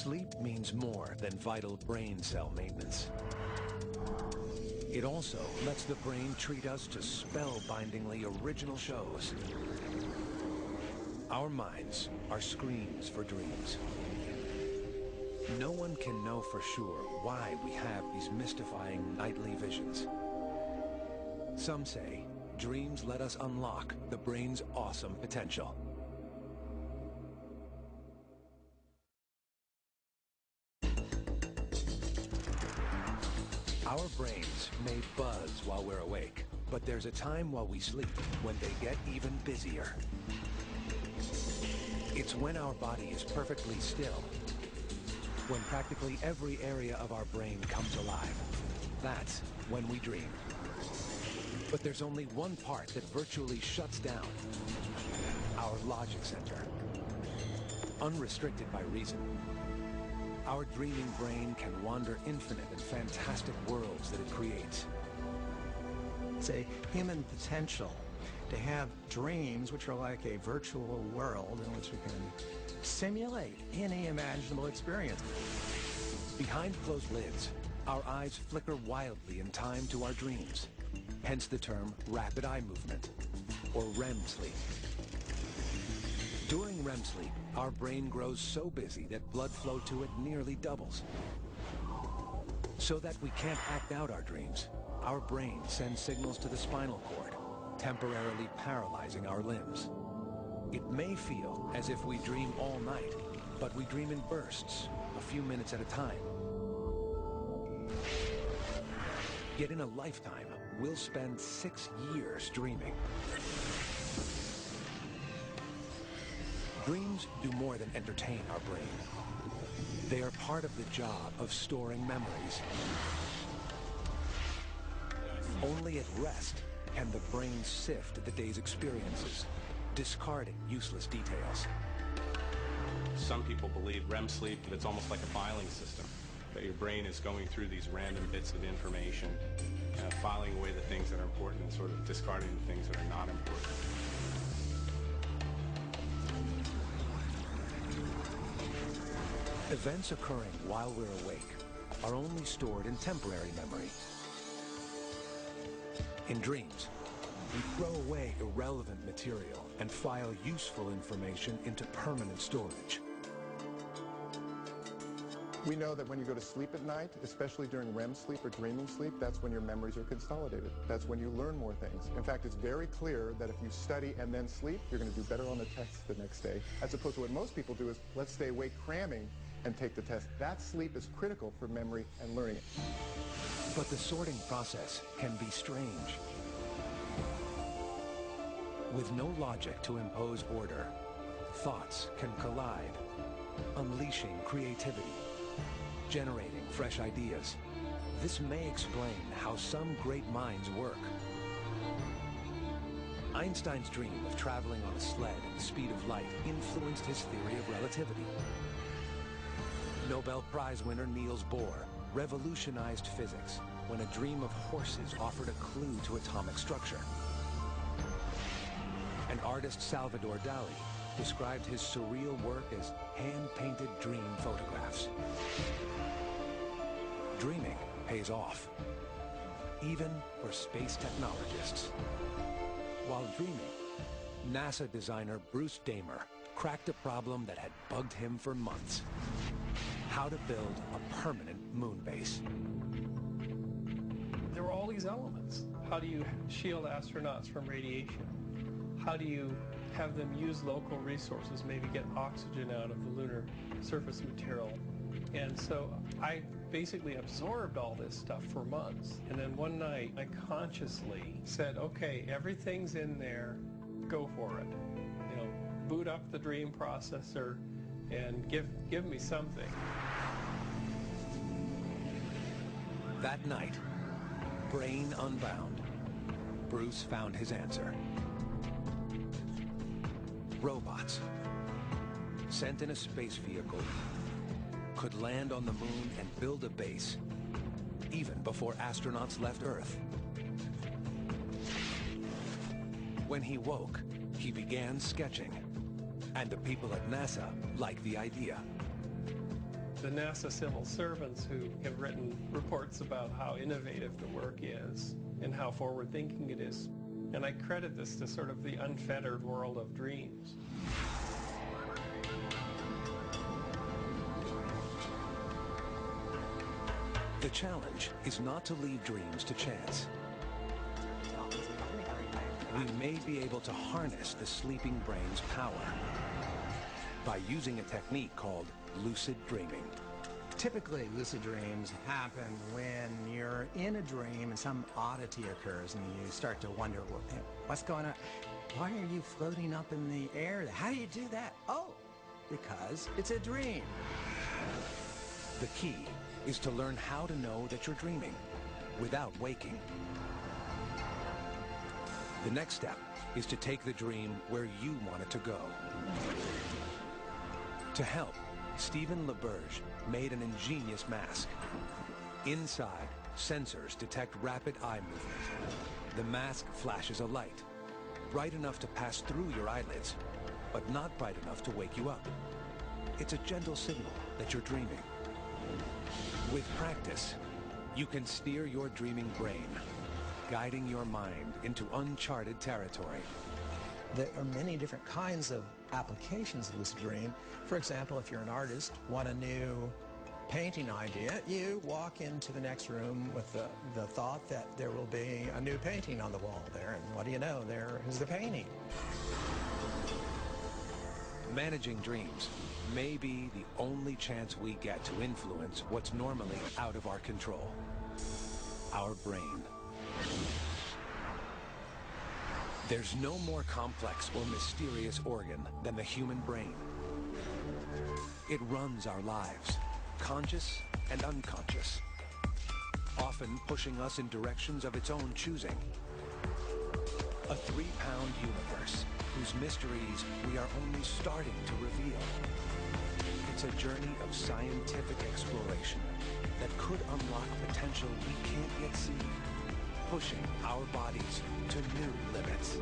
Sleep means more than vital brain cell maintenance. It also lets the brain treat us to spellbindingly original shows. Our minds are screens for dreams. No one can know for sure why we have these mystifying nightly visions. Some say dreams let us unlock the brain's awesome potential. Our brains may buzz while we're awake, but there's a time while we sleep when they get even busier. It's when our body is perfectly still, when practically every area of our brain comes alive. That's when we dream. But there's only one part that virtually shuts down: our logic center. Unrestricted by reason, our dreaming brain can wander infinite and fantastic worlds that it creates. It's a human potential to have dreams which are like a virtual world in which we can simulate any imaginable experience. Behind closed lids, our eyes flicker wildly in time to our dreams, hence the term rapid eye movement, or REM sleep. During REM sleep, our brain grows so busy that blood flow to it nearly doubles. So that we can't act out our dreams, our brain sends signals to the spinal cord, temporarily paralyzing our limbs. It may feel as if we dream all night, but we dream in bursts, a few minutes at a time. Yet in a lifetime, we'll spend 6 years dreaming. Dreams do more than entertain our brain. They are part of the job of storing memories. Only at rest can the brain sift the day's experiences, discarding useless details. Some people believe REM sleep, it's almost like a filing system, that your brain is going through these random bits of information, filing away the things that are important and sort of discarding the things that are not important. Events occurring while we're awake are only stored in temporary memory. In dreams, we throw away irrelevant material and file useful information into permanent storage. We know that when you go to sleep at night, especially during REM sleep or dreaming sleep, that's when your memories are consolidated. That's when you learn more things. In fact, it's very clear that if you study and then sleep, you're going to do better on the test the next day. As opposed to what most people do is, let's stay awake cramming and take the test. That sleep is critical for memory and learning it. But the sorting process can be strange. With no logic to impose order, thoughts can collide, unleashing creativity, generating fresh ideas. This may explain how some great minds work. Einstein's dream of traveling on a sled at the speed of light influenced his theory of relativity. Nobel Prize winner Niels Bohr revolutionized physics when a dream of horses offered a clue to atomic structure. And artist Salvador Dali described his surreal work as hand-painted dream photographs. Dreaming pays off, even for space technologists. While dreaming, NASA designer Bruce Damer cracked a problem that had bugged him for months: how to build a permanent moon base. There were all these elements. How do you shield astronauts from radiation? How do you have them use local resources, maybe get oxygen out of the lunar surface material? And so I basically absorbed all this stuff for months. And then one night I consciously said, okay, everything's in there, go for it. You know, boot up the dream processor and give me something. That night, brain unbound, Bruce found his answer. Robots, sent in a space vehicle, could land on the moon and build a base, even before astronauts left Earth. When he woke, he began sketching, and the people at NASA liked the idea. the NASA civil servants who have written reports about how innovative the work is and how forward-thinking it is. And I credit this to sort of the unfettered world of dreams. The challenge is not to leave dreams to chance. We may be able to harness the sleeping brain's power by using a technique called lucid dreaming. Typically, lucid dreams happen when you're in a dream and some oddity occurs and you start to wonder, what's going on? Why are you floating up in the air? How do you do that? Oh, because it's a dream. The key is to learn how to know that you're dreaming without waking. The next step is to take the dream where you want it to go. To help, Stephen LeBurge made an ingenious mask. Inside, sensors detect rapid eye movement. The mask flashes a light, bright enough to pass through your eyelids, but not bright enough to wake you up. It's a gentle signal that you're dreaming. With practice, you can steer your dreaming brain, guiding your mind into uncharted territory. There are many different kinds of applications of lucid dream. For example, if you're an artist, want a new painting idea, you walk into the next room with the thought that there will be a new painting on the wall there, and what do you know, there is the painting. Managing dreams may be the only chance we get to influence what's normally out of our control, our brain. There's no more complex or mysterious organ than the human brain. It runs our lives, conscious and unconscious, often pushing us in directions of its own choosing. A 3-pound universe whose mysteries we are only starting to reveal. It's a journey of scientific exploration that could unlock potential we can't yet see, pushing our bodies to new limits.